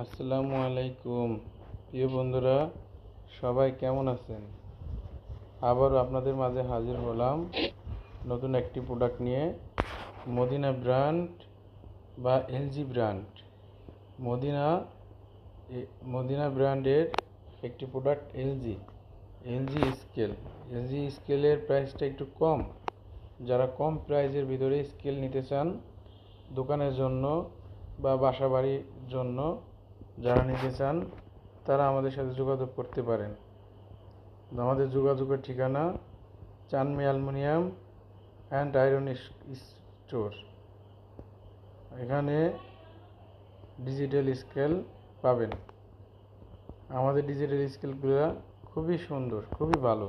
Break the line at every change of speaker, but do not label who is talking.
আসসালামু আলাইকুম প্রিয় বন্ধুরা, সবাই কেমন আছেন? আবারও আপনাদের মাঝে হাজির হলাম নতুন একটি প্রোডাক্ট নিয়ে। মদিনা ব্র্যান্ড বা এলজি ব্র্যান্ড, মদিনা মদিনা ব্র্যান্ডের একটি প্রোডাক্ট এলজি স্কেলের প্রাইসটা একটু কম। যারা কম প্রাইসের ভিতরে স্কেল নিতে চান দোকানের জন্য বা বাসা বাড়ির জন্য, যারা নিতে চান তারা আমাদের সাথে যোগাযোগ করতে পারেন। আমাদের যোগাযোগের ঠিকানা চানমি অ্যালুমিনিয়াম অ্যান্ড আয়রন স্টোর। এখানে ডিজিটাল স্কেল পাবেন। আমাদের ডিজিটাল স্কেলগুলো খুবই সুন্দর, খুবই ভালো।